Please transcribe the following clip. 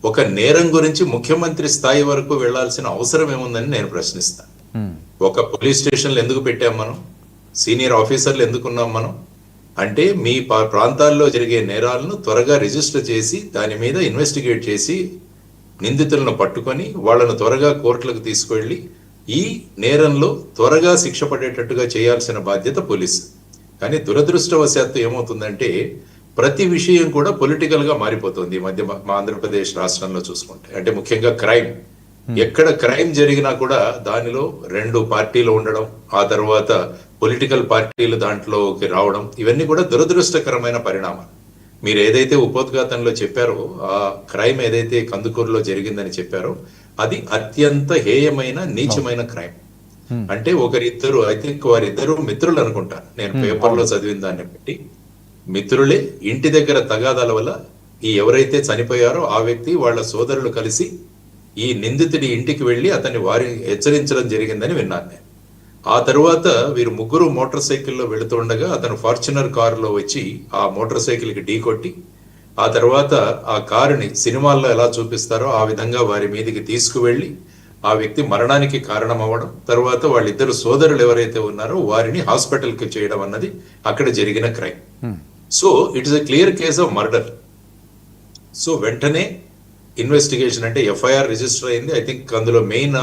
ఒక నేరం గురించి ముఖ్యమంత్రి స్థాయి వరకు వెళ్లాల్సిన అవసరం ఏముందని నేను ప్రశ్నిస్తాను. ఒక పోలీస్ స్టేషన్లు ఎందుకు పెట్టాం మనం? సీనియర్ ఆఫీసర్లు ఎందుకున్నాం మనం? అంటే మీ ప్రాంతాల్లో జరిగే నేరాలను త్వరగా రిజిస్టర్ చేసి దాని మీద ఇన్వెస్టిగేట్ చేసి నిందితులను పట్టుకొని వాళ్ళను త్వరగా కోర్టులకు తీసుకువెళ్ళి ఈ నేరంలో త్వరగా శిక్ష పడేటట్టుగా చేయాల్సిన బాధ్యత పోలీసు. కానీ దురదృష్టవశాత్తు ఏమవుతుందంటే ప్రతి విషయం కూడా పొలిటికల్ గా మారిపోతుంది ఈ మధ్య మా ఆంధ్రప్రదేశ్ రాష్ట్రంలో చూసుకుంటే. అంటే ముఖ్యంగా క్రైమ్, ఎక్కడ క్రైమ్ జరిగినా కూడా దానిలో 2 పార్టీలు ఉండడం, ఆ తర్వాత పొలిటికల్ పార్టీలు దాంట్లోకి రావడం, ఇవన్నీ కూడా దురదృష్టకరమైన పరిణామాలు. మీరు ఏదైతే ఉపోద్ఘాతంలో చెప్పారో, ఆ క్రైమ్ ఏదైతే కందుకూరులో జరిగిందని చెప్పారో అది అత్యంత హేయమైన నీచమైన క్రైమ్. అంటే ఒకరిద్దరు, ఐ థింక్ వారిద్దరు మిత్రులు అనుకుంటాను, నేను పేపర్లో చదివిన దాన్ని బట్టి మిత్రులే ఇంటి దగ్గర తగాదాల వల్ల ఈ ఎవరైతే చనిపోయారో ఆ వ్యక్తి వాళ్ళ సోదరులు కలిసి ఈ నిందితుడి ఇంటికి వెళ్లి అతన్ని హెచ్చరించడం జరిగిందని విన్నాను నేను. ఆ తరువాత వీరు ముగ్గురు మోటార్ సైకిల్లో వెళుతుండగా అతను ఫార్చునర్ కారులో వచ్చి ఆ మోటార్ సైకిల్ కి ఢీ కొట్టి ఆ తర్వాత ఆ కారుని సినిమాల్లో ఎలా చూపిస్తారో ఆ విధంగా వారి మీదికి తీసుకువెళ్లి ఆ వ్యక్తి మరణానికి కారణం అవ్వడం, తర్వాత వాళ్ళిద్దరు సోదరులు ఎవరైతే ఉన్నారో వారిని హాస్పిటల్ కి చేయడం అన్నది అక్కడ జరిగిన crime. So it is a clear case of murder. So వెంటనే ఇన్వెస్టిగేషన్ అంటే ఎఫ్ఐఆర్ రిజిస్టర్ అయింది. ఐ థింక్ అందులో మెయిన్